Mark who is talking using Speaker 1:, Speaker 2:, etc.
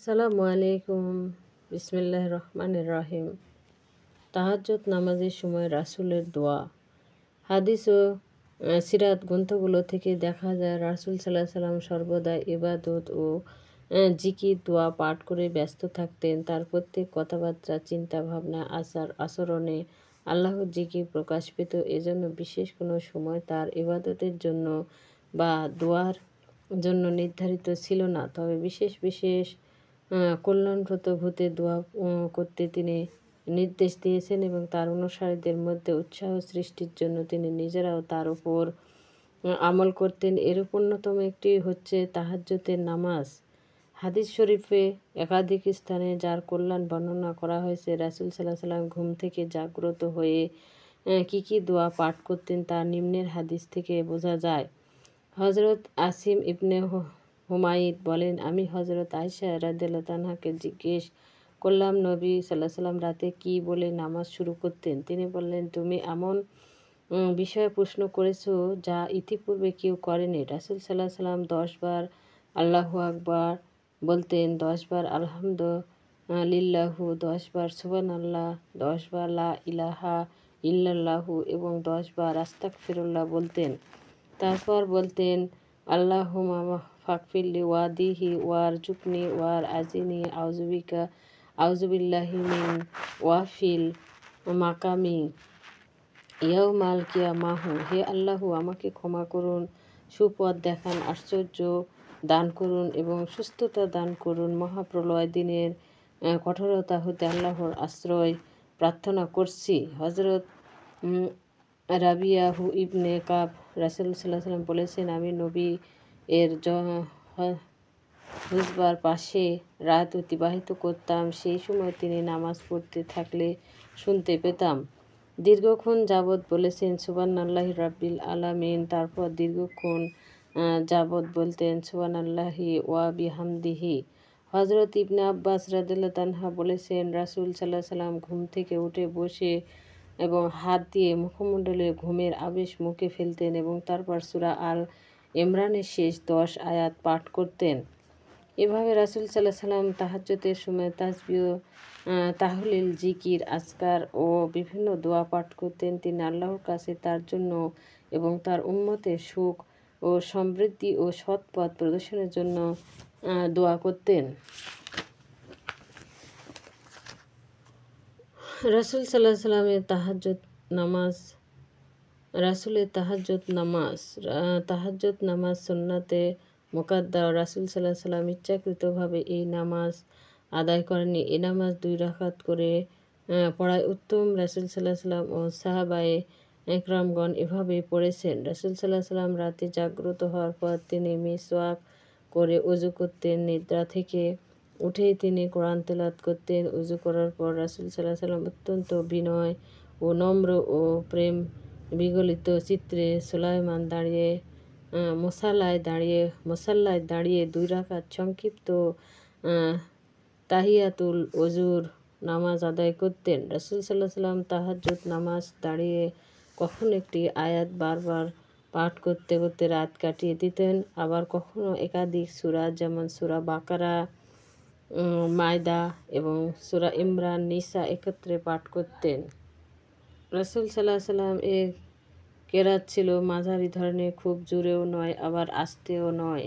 Speaker 1: আসসালামু আলাইকুম। বিসমিল্লাহির রহমানির রহিম। তাহাজ্জুদ নামাজের সময় রাসূলের দোয়া। হাদিস ও সিরাত গ্রন্থগুলো থেকে দেখা যায় রাসূল সাল্লাল্লাহু আলাইহি সাল্লাম সর্বদা ইবাদত ও জিকির দোয়া পাঠ করে ব্যস্ত থাকতেন। তার প্রত্যেক কথাবার্তা, চিন্তা ভাবনা, আচরণে আল্লাহর জিকির প্রকাশ পেত। এজন্য বিশেষ কোনো সময় তার ইবাদতের জন্য বা দোয়ার জন্য নির্ধারিত ছিল না। তবে বিশেষ বিশেষ কল্যাণব্রত ভূতের দোয়া করতে তিনি নির্দেশ দিয়েছেন এবং তার অনুসারীদের মধ্যে উৎসাহ সৃষ্টির জন্য তিনি নিজেরাও তার উপর আমল করতেন। এর অন্যতম একটি হচ্ছে তাহাজ্জুদের নামাজ। হাদিস শরীফে একাধিক স্থানে যার কল্যাণ বর্ণনা করা হয়েছে। রাসূল সাল্লাল্লাহু আলাইহি সাল্লাম ঘুম থেকে জাগ্রত হয়ে কী দোয়া পাঠ করতেন তা নিম্নের হাদিস থেকে বোঝা যায়। হযরত আসিম ইবনে হুমায়দ বলেন, আমি হযরত আয়েশা রাদিয়াল্লাহু আনহাকে জিজ্ঞেস করলাম, নবী সাল্লাল্লাহু আলাইহি সাল্লাম রাতে কী বলে নামাজ শুরু করতেন? তিনি বললেন, তুমি এমন বিষয়ে প্রশ্ন করেছ যা ইতিপূর্বে কেউ করেনি। রাসূল সাল্লাল্লাহু আলাইহি সাল্লাম 10 বার আল্লাহু আকবার বলতেন, 10 বার আলহামদুলিল্লাহু, 10 বার সুবহানাল্লাহ, 10 বার লা ইলাহা ইল্লাল্লাহু এবং 10 বার আস্তাগফিরুল্লাহ বলতেন। তারপর বলতেন, আল্লাহুম্মা ফাগফিরলি ওয়াহদিহি ওয়ারজুকনি ওয়ারআজিনি আউযুবিল্লাহি মিন ওয়াফিল মাকামি ইয়াউমাল কিয়ামাহ। হে আল্লাহ, আমাকে ক্ষমা করুন, সুপথ দেখান, আশ্চর্য দান করুন এবং সুস্থতা দান করুন। মহাপ্রলয় দিনের কঠোরতা হতে আল্লাহর আশ্রয় প্রার্থনা করছি। হযরত রাবিয়াহু ইবনে কাব রাসূল সাল্লাল্লাহু আলাইহি সাল্লাম বলেছেন, আমি নবী এর হুজবার পাশে রাত অতিবাহিত করতাম। সেই সময় তিনি নামাজ পড়তে থাকলে শুনতে পেতাম। দীর্ঘক্ষণ যাবৎ বলেছেন সুবহানাল্লাহি রাব্বিল আলামিন। তারপর দীর্ঘক্ষণ যাবৎ বলতেন সুবহানাল্লাহি ওয়া বিহামদিহি। হযরত ইবনে আব্বাস রাদিয়াল্লাহু আনহু বলেছেন, রাসূল সাল্লাল্লাহু আলাইহি সাল্লাম ঘুম থেকে উঠে বসে এবং হাত দিয়ে মুখমণ্ডলে ঘুমের আবেশ মুখে ফেলতেন এবং তারপর সূরা আল ইমরানের শেষ 10 আয়াত পাঠ করতেন। এভাবে রাসূল সাল্লাল্লাহু আলাইহি সাল্লাম তাহাজ্জুদের সময় তাসবিহ, তাহলিল, জিকির, আজকার ও বিভিন্ন দোয়া পাঠ করতেন। তিনি আল্লাহর কাছে তার জন্য এবং তার উম্মতের সুখ ও সমৃদ্ধি ও সৎ পথ প্রদর্শনের জন্য দোয়া করতেন। রাসূল সাল্লাল্লাহু আলাইহি সাল্লামের তাহাজ্জুদ নামাজ। রাসূলের তাহাজ্জুদ নামাজ সুন্নাতে মুকাদ্দা। রাসূল সাল্লাল্লাহু আলাইহি সাল্লাম ইচ্ছাকৃতভাবে এই নামাজ আদায় করেননি। এই নামাজ 2 রাকাত করে পড়ায় উত্তম। রাসূল সাল্লাল্লাহু আলাইহি সাল্লাম ও সাহাবায়ে একরামগণ এভাবেই পড়েছেন। রাসূল সাল্লাল্লাহু আলাইহি সাল্লাম রাতে জাগ্রত হওয়ার পর তিনি মিসওয়াক করে ওযু করতেন। নিদ্রা থেকে উঠেই তিনি কোরআন তেলাওয়াত করতেন। ওযু করার পর রাসূল সাল্লাল্লাহু আলাইহি সাল্লাম অত্যন্ত বিনয় ও নম্র ও প্রেম বিগলিত চিত্রে মুসাল্লায় দাঁড়িয়ে 2 রাকাত সংক্ষিপ্ত তাহিয়াতুল ওযুর নামাজ আদায় করতেন। রাসূল সাল্লাল্লাহু আলাইহি সাল্লাম তাহাজ্জুদ নামাজ দাঁড়িয়ে কখনো একটি আয়াত বারবার পাঠ করতে করতে রাত কাটিয়ে দিতেন, আবার কখনো একাধিক সূরা যেমন সূরা বাকারা, মায়দা এবং সূরা ইমরান, নিসা একত্রে পাঠ করতেন। রাসূল সাল্লাল্লাহু আলাইহি সাল্লাম এর কেরাত ছিল মাঝারি ধরনের, খুব জোরেও নয় আবার আস্তেও নয়।